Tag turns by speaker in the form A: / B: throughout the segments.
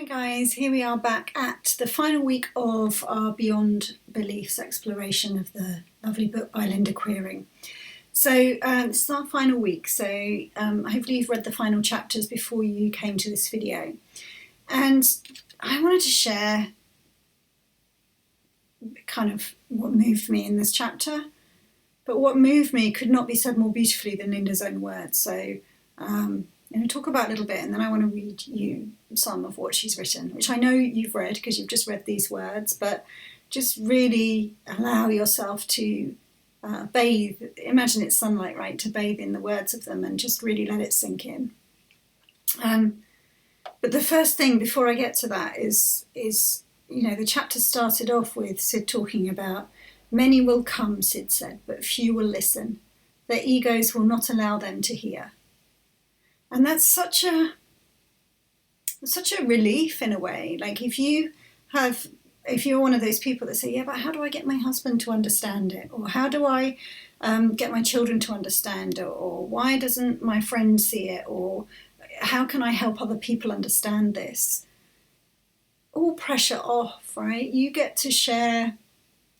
A: Hi guys, here we are back at the final week of our Beyond Beliefs exploration of the lovely book by Linda Queering. So this is our final week, so hopefully you've read the final chapters before you came to this video. And I wanted to share kind of what moved me in this chapter, but what moved me could not be said more beautifully than Linda's own words. So I'm going to talk about a little bit, and then I want to read you some of what she's written, which I know you've read because you've just read these words, but just really allow yourself to bathe. Imagine it's sunlight, right? To bathe in the words of them and just really let it sink in. But the first thing before I get to that is the chapter started off with Sid talking about many will come, Sid said, but few will listen. Their egos will not allow them to hear. And that's such a relief in a way. Like if you're one of those people that say, yeah, but how do I get my husband to understand it? Or how do I get my children to understand it? Or why doesn't my friend see it? Or how can I help other people understand this? All pressure off, right? You get to share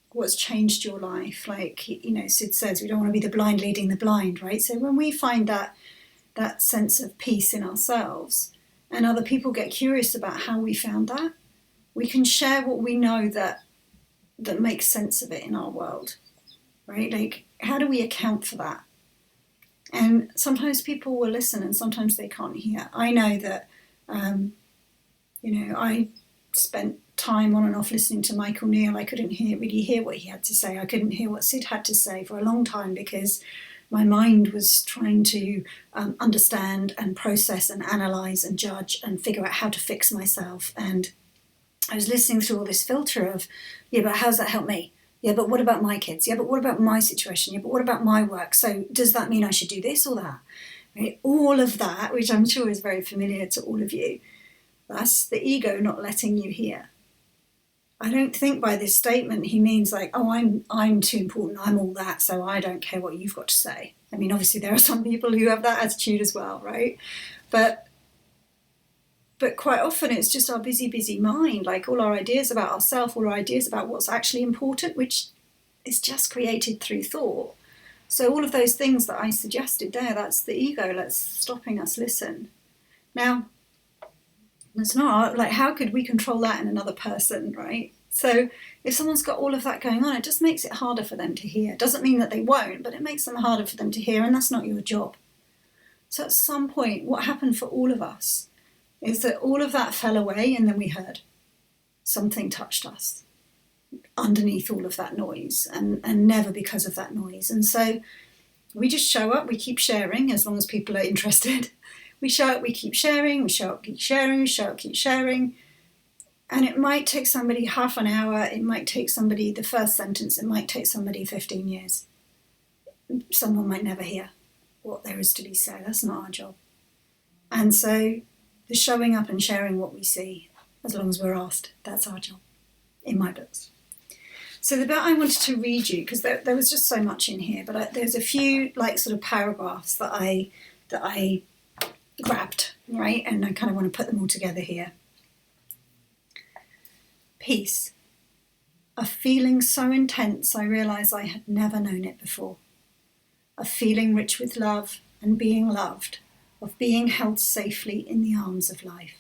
A: what's changed your life. Like, Sid says, we don't want to be the blind leading the blind, right? So when we find that sense of peace in ourselves and other people get curious about how we found that, we can share what we know that makes sense of it in our world, right? Like, how do we account for that? And sometimes people will listen and sometimes they can't hear. I know that, I spent time on and off listening to Michael Neal. I couldn't really hear what he had to say. I couldn't hear what Sid had to say for a long time because my mind was trying to understand and process and analyse and judge and figure out how to fix myself. And I was listening through all this filter of, yeah, but how's that help me? Yeah, but what about my kids? Yeah, but what about my situation? Yeah, but what about my work? So does that mean I should do this or that? Right? All of that, which I'm sure is very familiar to all of you, that's the ego not letting you hear. I don't think by this statement he means like, oh, I'm too important, I'm all that, so I don't care what you've got to say. I mean, obviously there are some people who have that attitude as well, right? But quite often it's just our busy mind, like all our ideas about ourselves, all our ideas about what's actually important, which is just created through thought. So all of those things that I suggested there, that's the ego that's stopping us listen. Now, it's not like, how could we control that in another person, right? So if someone's got all of that going on, it just makes it harder for them to hear. It doesn't mean that they won't, but it makes them harder for them to hear, and that's not your job. So at some point, what happened for all of us is that all of that fell away, and then we heard something touched us underneath all of that noise, and never because of that noise. And so we just show up, we keep sharing as long as people are interested. We show up, we keep sharing, we show up, keep sharing, we show up, keep sharing. And it might take somebody half an hour, it might take somebody the first sentence, it might take somebody 15 years. Someone might never hear what there is to be said. That's not our job. And so the showing up and sharing what we see, as long as we're asked, that's our job, in my books. So the bit I wanted to read you, because there was just so much in here, but there's a few like sort of paragraphs that I grabbed, right? And I kind of want to put them all together here. Peace. A feeling so intense I realise I had never known it before. A feeling rich with love and being loved, of being held safely in the arms of life.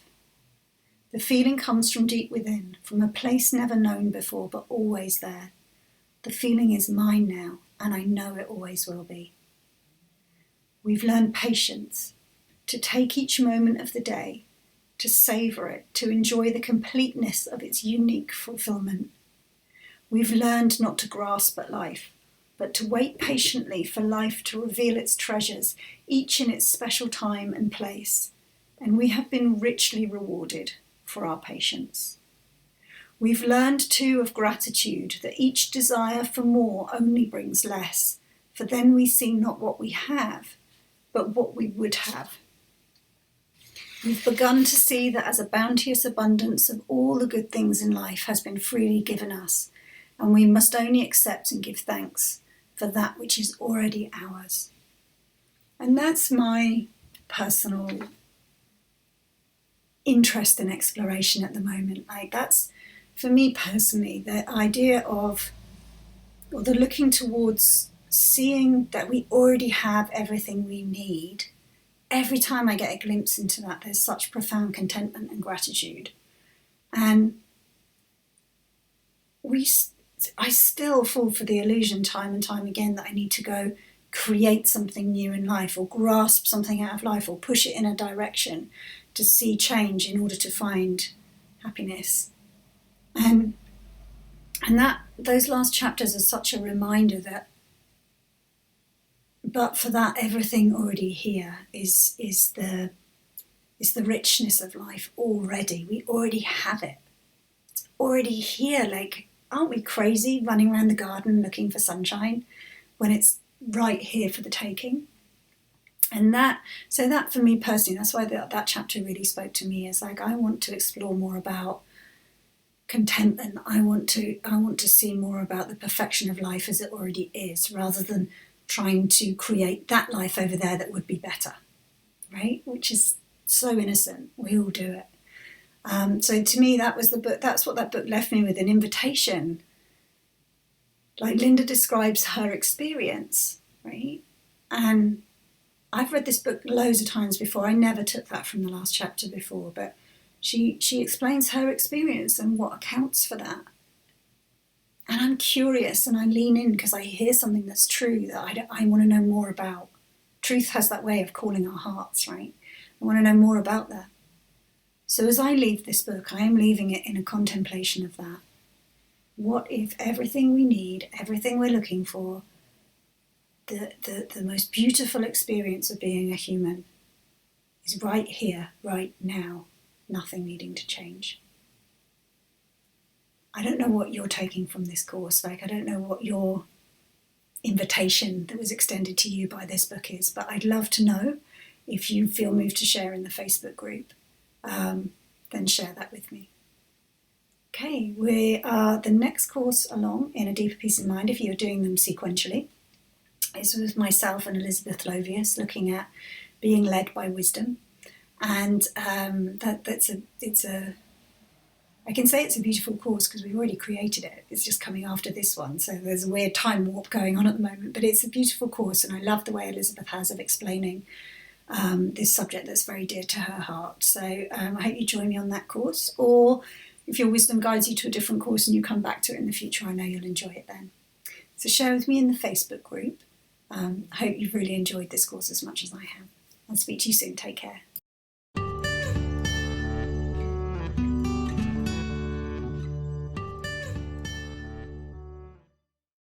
A: The feeling comes from deep within, from a place never known before, but always there. The feeling is mine now, and I know it always will be. We've learned patience, to take each moment of the day, to savour it, to enjoy the completeness of its unique fulfilment. We've learned not to grasp at life, but to wait patiently for life to reveal its treasures, each in its special time and place. And we have been richly rewarded for our patience. We've learned too of gratitude, that each desire for more only brings less, for then we see not what we have, but what we would have. We've begun to see that as a bounteous abundance of all the good things in life has been freely given us, and we must only accept and give thanks for that which is already ours. And that's my personal interest and exploration at the moment. Like, that's, for me personally, the idea of, or the looking towards seeing that we already have everything we need. Every time I get a glimpse into that, there's such profound contentment and gratitude. And I still fall for the illusion time and time again that I need to go create something new in life, or grasp something out of life, or push it in a direction to see change in order to find happiness. And that those last chapters are such a reminder that, but for that, everything already here is the richness of life already. We already have it. It's already here. Like, aren't we crazy running around the garden looking for sunshine when it's right here for the taking? And that for me personally, that's why that chapter really spoke to me. Is like, I want to explore more about contentment. I want to see more about the perfection of life as it already is, rather than trying to create that life over there that would be better, right? Which is so innocent. We all do it. So to me, that was the book. That's what that book left me with, an invitation. Like Linda describes her experience, right? And I've read this book loads of times before. I never took that from the last chapter before, but she explains her experience and what accounts for that. And I'm curious, and I lean in because I hear something that's true that I want to know more about. Truth has that way of calling our hearts, right? I want to know more about that. So as I leave this book, I am leaving it in a contemplation of that. What if everything we need, everything we're looking for, the most beautiful experience of being a human is right here, right now, nothing needing to change? I don't know what you're taking from this course. Like, I don't know what your invitation that was extended to you by this book is, but I'd love to know. If you feel moved to share in the Facebook group, then share that with me. Okay, we are the next course along in A Deeper Peace of Mind, if you're doing them sequentially, is with myself and Elizabeth Lovius, looking at being led by wisdom. And I can say it's a beautiful course because we've already created it. It's just coming after this one, so there's a weird time warp going on at the moment, but it's a beautiful course, and I love the way Elizabeth has of explaining this subject that's very dear to her heart. So I hope you join me on that course, or if your wisdom guides you to a different course and you come back to it in the future, I know you'll enjoy it then. So share with me in the Facebook group. I hope you've really enjoyed this course as much as I have. I'll speak to you soon. Take care.